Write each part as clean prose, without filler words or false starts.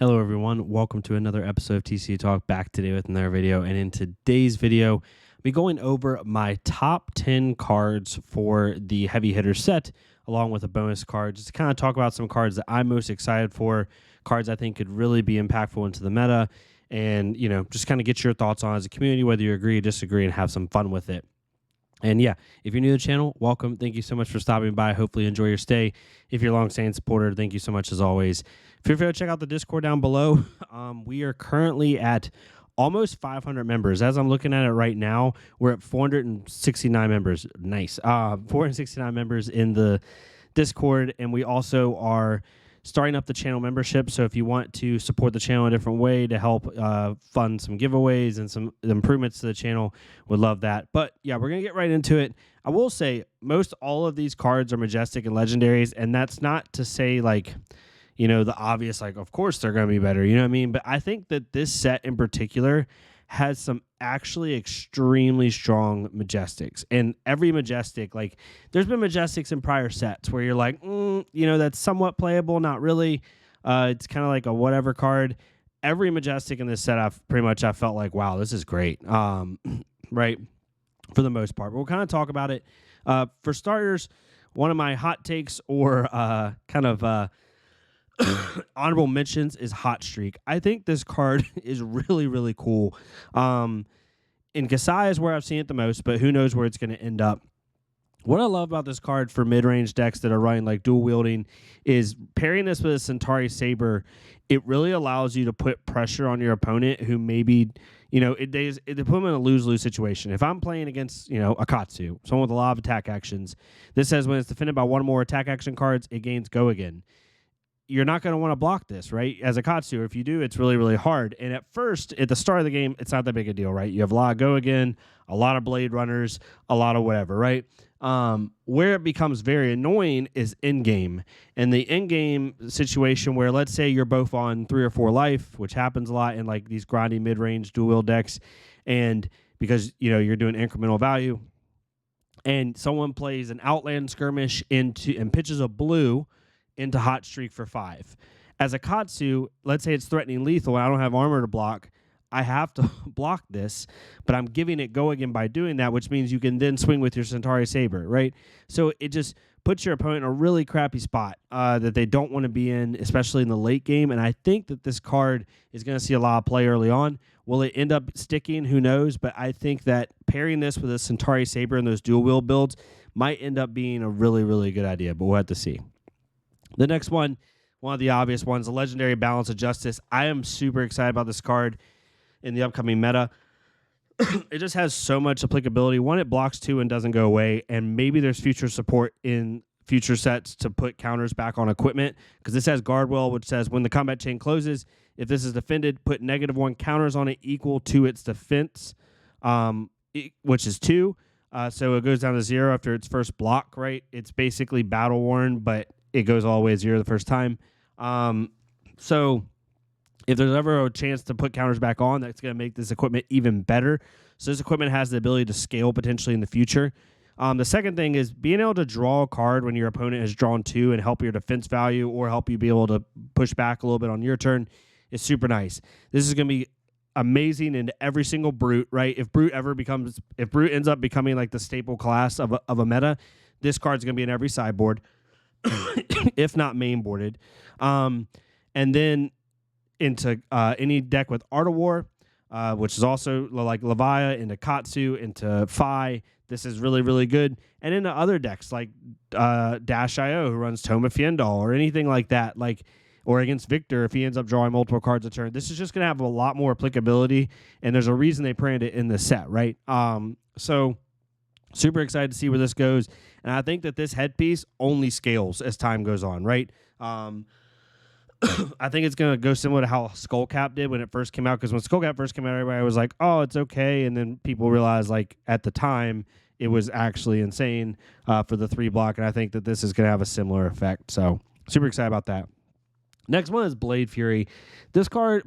Hello everyone, welcome to another episode of TCG Talk, back today with another video. And in today's video, I'll be going over my top 10 cards for the heavy hitter set, along with a bonus card, just to kind of talk about some cards that I'm most excited for, cards I think could really be impactful into the meta, and just kind of get your thoughts on as a community, whether you agree or disagree, and have some fun with it. And yeah, if you're new to the channel, welcome. Thank you so much for stopping by. Hopefully you enjoy your stay. If you're a long-standing supporter, thank you so much as always. Feel free to check out the Discord down below. We are currently at almost 500 members. As I'm looking at it right now, we're at 469 members. Nice. 469 members in the Discord, and we also are starting up the channel membership. So if you want to support the channel a different way to help fund some giveaways and some improvements to the channel, would love that. But yeah, we're going to get right into it. I will say most all of these cards are majestic and legendaries, and that's not to say like, the obvious, like, of course they're going to be better, you know what I mean? But I think that this set in particular has some actually extremely strong majestics. And every majestic, like, there's been majestics in prior sets where you're like, that's somewhat playable, not really. It's kind of like a whatever card. Every majestic in this set, I felt like, wow, this is great, right? For the most part. But we'll kind of talk about it. For starters, one of my hot takes or honorable mentions is Hot Streak. I think this card is really, really cool. In Kasai is where I've seen it the most, but who knows where it's going to end up. What I love about this card for mid-range decks that are running like dual wielding is pairing this with a Centauri Saber. It really allows you to put pressure on your opponent who maybe, they put them in a lose-lose situation. If I'm playing against, Akatsu, someone with a lot of attack actions, this says when it's defended by one or more attack action cards, it gains Go Again. You're not going to want to block this, right? As a Katsu, if you do, it's really, really hard. And at first, at the start of the game, it's not that big a deal, right? You have a lot of Go Again, a lot of Blade Runners, a lot of whatever, right? Where it becomes very annoying is in-game. And the in-game situation where, let's say you're both on 3 or 4 life, which happens a lot in like these grindy mid-range dual-wield decks, and because, you're doing incremental value, and someone plays an Outland Skirmish and pitches a blue into Hot Streak for 5. As a Katsu, let's say it's threatening lethal and I don't have armor to block, I have to block this, but I'm giving it Go Again by doing that, which means you can then swing with your Centauri Saber, right? So it just puts your opponent in a really crappy spot that they don't want to be in, especially in the late game. And I think that this card is going to see a lot of play early on. Will it end up sticking? Who knows? But I think that pairing this with a Centauri Saber and those dual wield builds might end up being a really, really good idea, but we'll have to see. The next one of the obvious ones, the Legendary Balance of Justice. I am super excited about this card in the upcoming meta. It just has so much applicability. One, it blocks 2 and doesn't go away, and maybe there's future support in future sets to put counters back on equipment, because this has Guardwell, which says when the combat chain closes, if this is defended, put -1 counters on it equal to its defense, which is 2. So it goes down to 0 after its first block, right? It's basically battle-worn, but it goes all the way to 0 the first time. So if there's ever a chance to put counters back on, that's going to make this equipment even better. So this equipment has the ability to scale potentially in the future. The second thing is being able to draw a card when your opponent has drawn 2 and help your defense value or help you be able to push back a little bit on your turn is super nice. This is going to be amazing into every single Brute, right? If Brute ends up becoming like the staple class of a meta, this card's going to be in every sideboard. If not mainboarded. And then into any deck with Art of War, which is also like Levia, into Katsu, into Phi. This is really, really good. And into other decks like Dash.io, who runs Tome of Fiendal, or anything like that, or against Victor if he ends up drawing multiple cards a turn. This is just going to have a lot more applicability, and there's a reason they printed it in this set, right? So super excited to see where this goes. And I think that this headpiece only scales as time goes on, right? I think it's going to go similar to how Skullcap did when it first came out, because when Skullcap first came out, everybody was like, oh, it's okay. And then people realized, like, at the time, it was actually insane for the 3 block. And I think that this is going to have a similar effect. So super excited about that. Next one is Blade Flurry. This card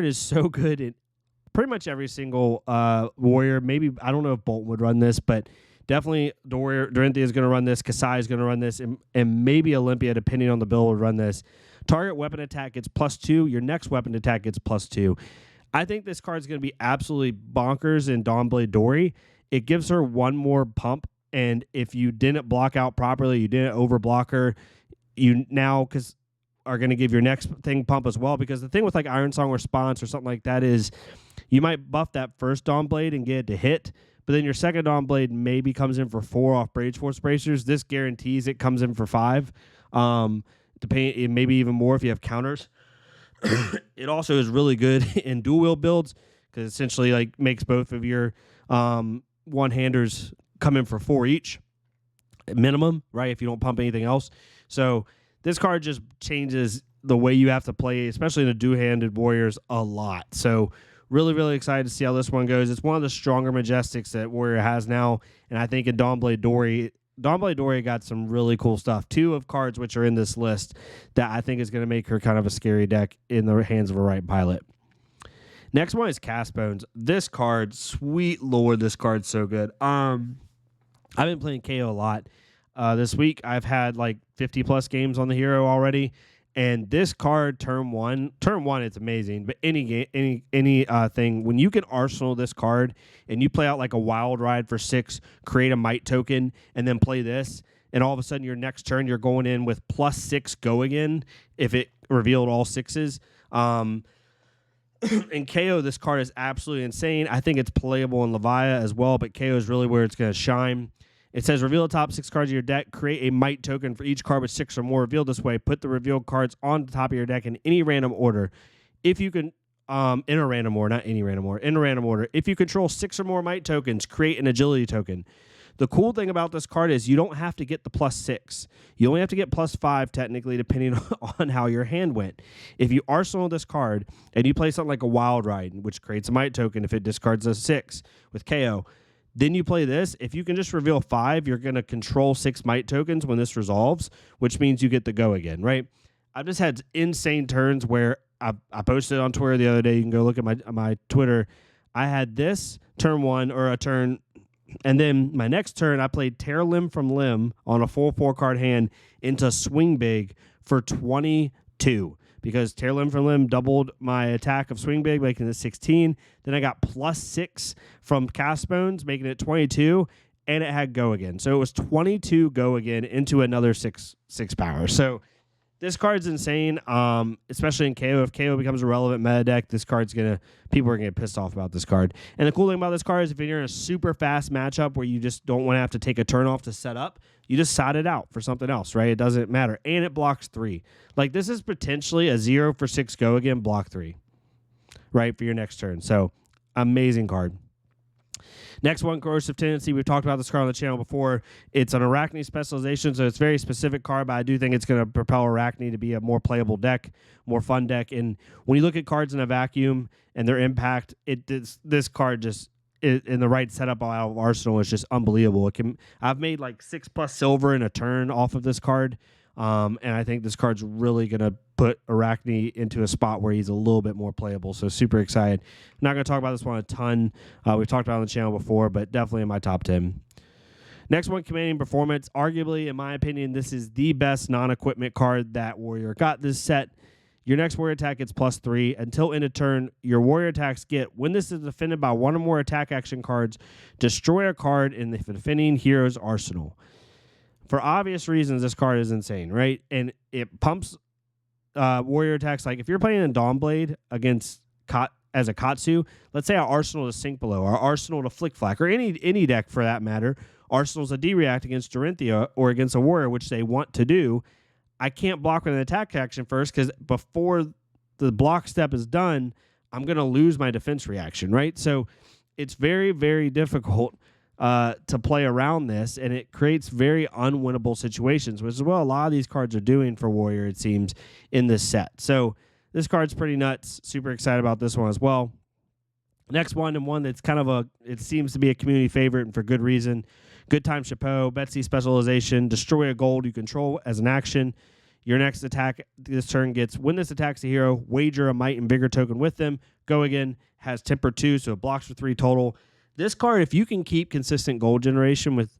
is so good in pretty much every single warrior. Maybe, I don't know if Bolton would run this, but definitely Dorinthia is going to run this, Kasai is going to run this, and maybe Olympia, depending on the build, would run this. Target weapon attack gets +2. Your next weapon attack gets +2. I think this card is going to be absolutely bonkers in Dawnblade Dory. It gives her one more pump, and if you didn't block out properly, you didn't overblock her, you now are going to give your next thing pump as well. Because the thing with like Iron Song Response or something like that is you might buff that first Dawnblade and get it to hit, but then your second Dawnblade maybe comes in for 4 off Rage Force Bracers. This guarantees it comes in for 5. Maybe even more if you have counters. It also is really good in dual wield builds because essentially like makes both of your one-handers come in for 4 each minimum, right? If you don't pump anything else. So this card just changes the way you have to play, especially in the two-handed warriors, a lot. So really, really excited to see how this one goes. It's one of the stronger Majestics that Warrior has now, and I think in Dawnblade Dory got some really cool stuff. 2 of cards which are in this list that I think is going to make her kind of a scary deck in the hands of a right pilot. Next one is Cast Bones. This card, sweet lord, this card's so good. I've been playing KO a lot. This week I've had like 50 plus games on the hero already. And this card, turn one, it's amazing. But any thing, when you can arsenal this card and you play out like a wild ride for 6, create a might token, and then play this, and all of a sudden your next turn you're going in with +6 go again if it revealed all 6s. In KO, this card is absolutely insane. I think it's playable in Levia as well, but KO is really where it's going to shine. It says reveal the top 6 cards of your deck. Create a might token for each card with 6 or more revealed this way. Put the revealed cards on the top of your deck in any random order. If you can, in a random order, not any random order, in a random order. If you control 6 or more might tokens, create an agility token. The cool thing about this card is you don't have to get the +6. You only have to get +5 technically, depending on how your hand went. If you arsenal this card and you play something like a Wild Ride, which creates a might token if it discards a 6 with KO, then you play this. If you can just reveal 5, you're going to control 6 might tokens when this resolves, which means you get the go again, right? I've just had insane turns where I posted on Twitter the other day. You can go look at my Twitter. I had this turn 1 or a turn, and then my next turn I played Tear Limb from Limb on a full 4-card hand into Swing Big for 22. Because Tear Limb from Limb doubled my attack of Swing Big, making it 16. Then I got +6 from Cast Bones, making it 22, and it had go again. So it was 22 go again into another 6 power. So this card's insane, especially in KO. If KO becomes a relevant meta deck, people are gonna get pissed off about this card. And the cool thing about this card is if you're in a super fast matchup where you just don't want to have to take a turn off to set up, you just side it out for something else, right? It doesn't matter. And it blocks 3. Like, this is potentially a 0 for 6 go again, block 3, right, for your next turn. So, amazing card. Next one, Corrosive Tendency. We've talked about this card on the channel before. It's an Arachne specialization, so it's a very specific card, but I do think it's going to propel Arachne to be a more playable deck, more fun deck. And when you look at cards in a vacuum and their impact, this card just in the right setup out of Arsenal is just unbelievable. I've made like 6+ silver in a turn off of this card, and I think this card's really going to put Arachne into a spot where he's a little bit more playable. So super excited. I'm not going to talk about this one a ton. We've talked about it on the channel before, but definitely in my top 10. Next one, Commanding Performance. Arguably, in my opinion, this is the best non-equipment card that Warrior got this set. Your next warrior attack gets +3. Until end of turn, your warrior attacks get, when this is defended by 1 or more attack action cards, destroy a card in the defending hero's arsenal. For obvious reasons, this card is insane, right? And it pumps warrior attacks. Like if you're playing in Dawnblade against as a Katsu, let's say our Arsenal to Sink Below, our Arsenal to Flick Flack, or any deck for that matter, Arsenal's a D-React against Dorinthia or against a warrior, which they want to do. I can't block with an attack action first because before the block step is done, I'm going to lose my defense reaction, right? So it's very, very difficult to play around this, and it creates very unwinnable situations, which is what a lot of these cards are doing for Warrior, it seems, in this set. So this card's pretty nuts. Super excited about this one as well. Next one, and one that's kind of it seems to be a community favorite, and for good reason. Good Time Chapeau, Betsy specialization, destroy a gold you control as an action. Your next attack this turn gets, when this attacks a hero, wager a Might and Vigor token with them. Go again, has temper 2, so it blocks for 3 total. This card, if you can keep consistent gold generation with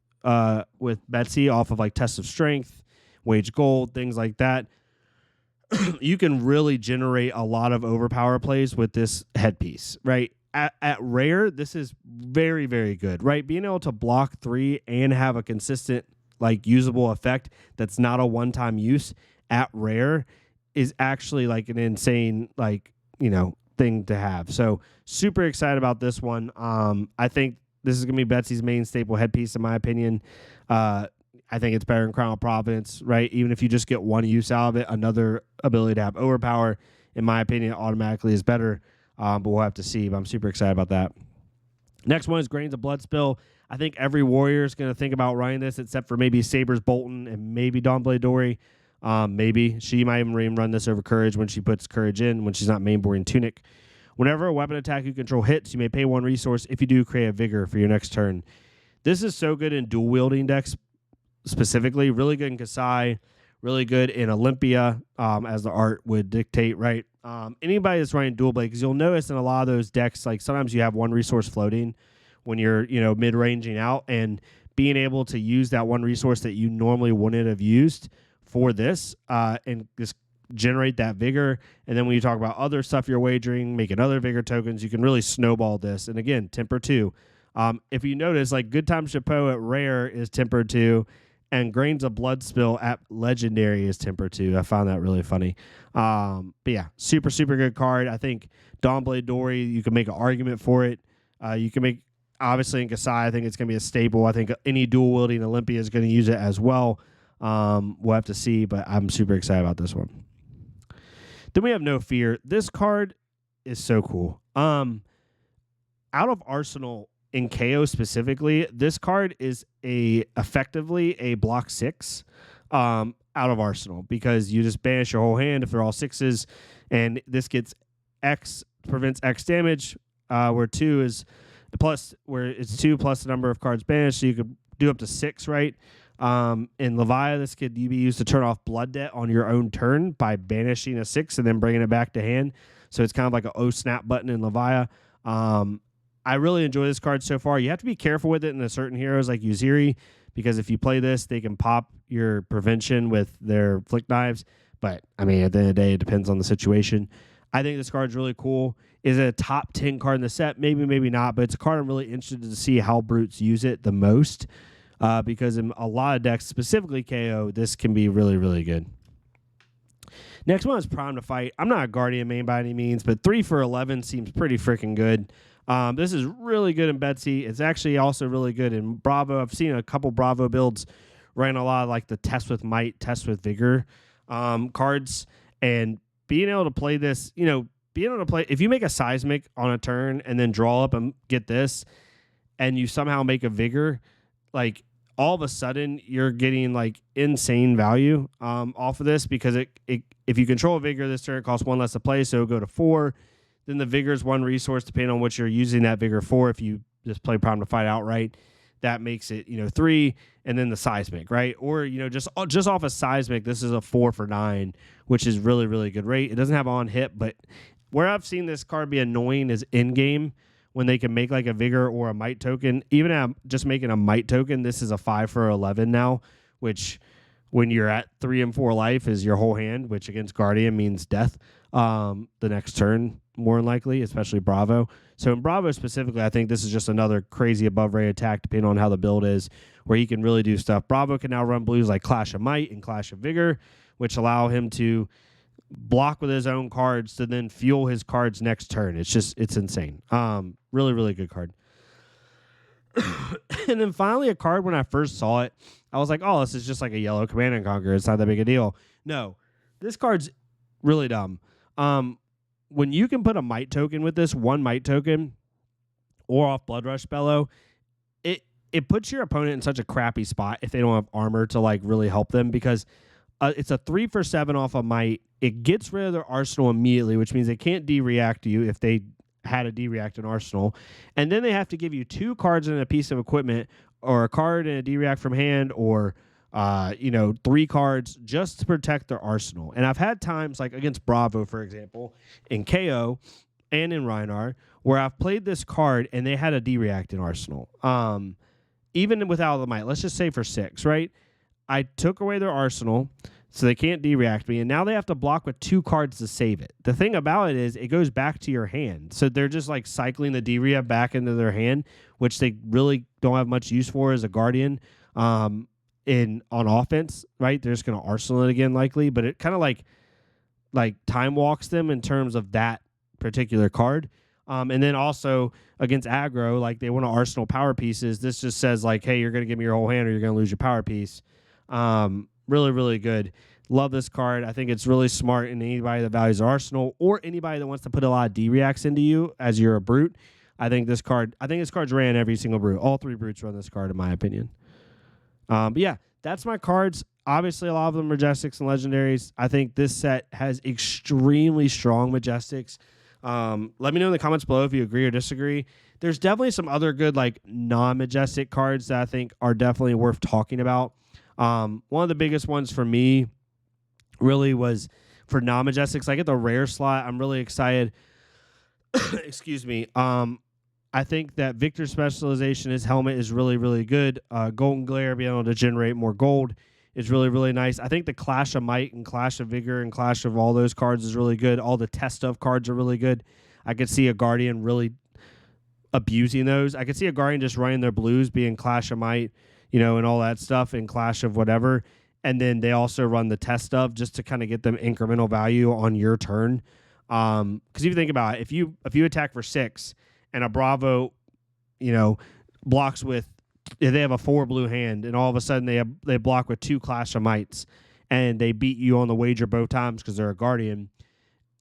Betsy off of like Test of Strength, Wage Gold, things like that, you can really generate a lot of overpower plays with this headpiece, right? At rare, this is very, very good, right? Being able to block 3 and have a consistent, like, usable effect that's not a one-time use at rare is actually like an insane, like, thing to have. So super excited about this one. I think this is gonna be Betsy's main staple headpiece, in my opinion. I think it's better than Crown of Providence, right? Even if you just get one use out of it, another ability to have overpower, in my opinion, automatically is better. But we'll have to see. But I'm super excited about that. Next one is Grains of Blood Spill. I think every warrior is going to think about running this, except for maybe Sabers Bolton and maybe Dawnblade Dory. Maybe she might even run this over Courage when she puts Courage in, when she's not mainboarding Tunic. Whenever a weapon attack you control hits, you may pay 1 resource. If you do, create a Vigor for your next turn. This is so good in dual wielding decks specifically. Really good in Kasai. Really good in Olympia, as the art would dictate, right? Anybody that's running dual blade, because you'll notice in a lot of those decks, like sometimes you have 1 resource floating when you're, mid-ranging out, and being able to use that 1 resource that you normally wouldn't have used for this, and just generate that vigor. And then when you talk about other stuff you're wagering, making other vigor tokens, you can really snowball this. And again, temper 2. If you notice, like Good Time Chapeau at rare is temper 2, and Grains of Blood Spill at legendary is temper 2. I found that really funny. But yeah, super, super good card. I think Dawnblade Dory, you can make an argument for it. You can make, obviously in Kasai, I think it's going to be a staple. I think any dual wielding Olympia is going to use it as well. We'll have to see, but I'm super excited about this one. Then we have No Fear. This card is so cool. Out of Arsenal, in KO specifically, this card is effectively a block 6 out of Arsenal, because you just banish your whole hand if they're all 6s, and this gets X, prevents X damage, where 2 is plus, where it's 2 plus the number of cards banished, so you could do up to 6, right? In Levia, this could be used to turn off Blood Debt on your own turn by banishing a 6 and then bringing it back to hand. So it's kind of like an O snap button in Levia. I really enjoy this card so far. You have to be careful with it in the certain heroes like Uziri, because if you play this, they can pop your prevention with their flick knives. But, I mean, at the end of the day, it depends on the situation. I think this card's really cool. Is it a top 10 card in the set? Maybe, maybe not. But it's a card I'm really interested to see how brutes use it the most. Because in a lot of decks, specifically KO, this can be really, really good. Next one is Prime to Fight. I'm not a Guardian main by any means, but 3 for 11 seems pretty freaking good. This is really good in Betsy. It's actually also really good in Bravo. I've seen a couple Bravo builds running a lot of like the Test with Might, Test with Vigor cards. And being able to play this, being able to play, if you make a Seismic on a turn and then draw up and get this, and you somehow make a Vigor, like all of a sudden you're getting like insane value off of this, because if you control a Vigor this turn, it costs 1 less to play, so it'll go to 4. Then the Vigor is 1 resource depending on what you're using that Vigor for. If you just play Prime to Fight outright, that makes it 3, and then the Seismic, right? Or just off a Seismic, this is a 4 for 9, which is really, really good rate. It doesn't have on hit, but where I've seen this card be annoying is in game, when they can make like a Vigor or a Might token. Even just making a Might token, this is a 5 for 11 now, which when you're at 3 and 4 life is your whole hand, which against Guardian means death the next turn, more than likely, especially Bravo. So in Bravo specifically, I think this is just another crazy above rate attack, depending on how the build is, where he can really do stuff. Bravo can now run blues like Clash of Might and Clash of Vigor, which allow him to block with his own cards to then fuel his cards next turn. It's insane. Really, really good card. And then finally, a card, when I first saw it, I was like, oh, this is just like a yellow Command and Conquer. It's not that big a deal. No, this card's really dumb. When you can put a Might token with this, 1 Might token, or off Blood Rush Bellow, it puts your opponent in such a crappy spot if they don't have armor to like really help them, because it's a 3 for 7 off a Might. It gets rid of their arsenal immediately, which means they can't de-react to you if they had a de-react in arsenal. And then they have to give you 2 cards and a piece of equipment, or a card and a de-react from hand, or 3 cards just to protect their arsenal. And I've had times like against Bravo, for example, in KO and in Rhinar, where I've played this card and they had a de-react in arsenal. Even without the Might, let's just say for 6, right? I took away their arsenal. So they can't de-react me, and now they have to block with 2 cards to save it. The thing about it is it goes back to your hand. So they're just like cycling the de-react back into their hand, which they really don't have much use for as a Guardian on offense, right? They're just going to arsenal it again likely, but it kind of like time walks them in terms of that particular card. And then also against aggro, like they want to arsenal power pieces. This just says like, hey, you're going to give me your whole hand or you're going to lose your power piece. Really, really good. Love this card. I think it's really smart, and anybody that values Arsenal or anybody that wants to put a lot of D-reacts into you as you're a brute, I think this card's ran every single brute. All 3 brutes run this card, in my opinion. But yeah, that's my cards. Obviously, a lot of them are Majestics and Legendaries. I think this set has extremely strong Majestics. Let me know in the comments below if you agree or disagree. There's definitely some other good like non-Majestic cards that I think are definitely worth talking about. One of the biggest ones for me really was for non-Majestics. I get the rare slot. I'm really excited. Excuse me. I think that Victor's specialization, his helmet is really, really good. Golden Glare, being able to generate more gold is really, really nice. I think the Clash of Might and Clash of Vigor and Clash of all those cards is really good. All the test of cards are really good. I could see a Guardian really abusing those. I could see a Guardian just running their blues being Clash of Might, and all that stuff, and Clash of whatever. And then they also run the test of just to kind of get them incremental value on your turn. Because if you think about it, if you attack for 6 and a Bravo, blocks with, if they have a 4 blue hand, and all of a sudden they block with 2 Clash of Mights, and they beat you on the wager both times because they're a Guardian,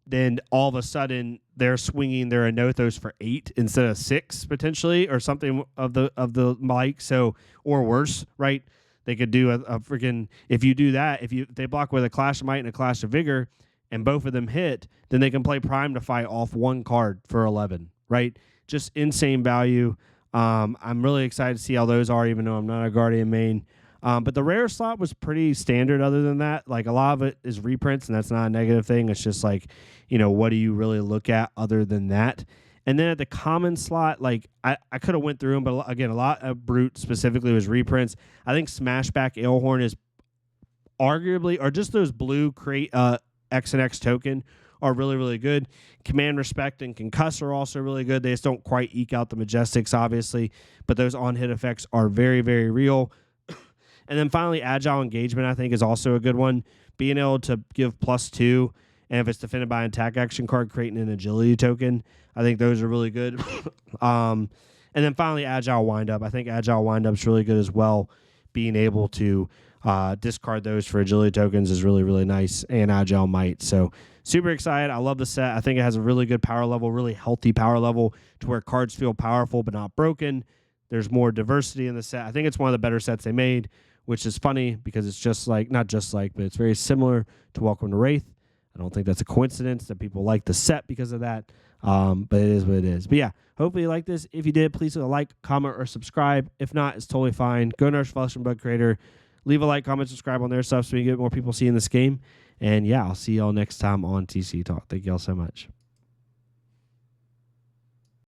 then all of a sudden they're swinging their Anothos for 8 instead of 6 potentially, or something of the like. So, or worse, right? They could do a freaking, if you do that, if they block with a Clash of Might and a Clash of Vigor, and both of them hit, then they can play Prime to fight off 1 card for 11, right? Just insane value. I'm really excited to see how those are, even though I'm not a Guardian main. But the rare slot was pretty standard other than that. Like, a lot of it is reprints, and that's not a negative thing. It's just like, what do you really look at other than that? And then at the common slot, like, I could have went through them, but again, a lot of Brute specifically was reprints. I think Smashback Ailhorn is arguably, or just those blue create X and X token are really, really good. Command Respect and Concuss are also really good. They just don't quite eke out the Majestics, obviously, but those on-hit effects are very, very real. And then finally, Agile Engagement, I think, is also a good one. Being able to give +2, and if it's defended by an attack action card, creating an agility token, I think those are really good. And then finally, Agile Windup. I think Agile Windup's really good as well. Being able to discard those for agility tokens is really, really nice, and Agile Might. So super excited. I love the set. I think it has a really good power level, really healthy power level to where cards feel powerful but not broken. There's more diversity in the set. I think it's one of the better sets they made, which is funny because it's just like, not just like, but it's very similar to Welcome to Wraith. I don't think that's a coincidence that people like the set because of that, but it is what it is. But yeah, hopefully you like this. If you did, please like, comment, or subscribe. If not, it's totally fine. Go to our Flesh and Blood Creator. Leave a like, comment, subscribe on their stuff so we can get more people seeing this game. And yeah, I'll see y'all next time on TC Talk. Thank y'all so much.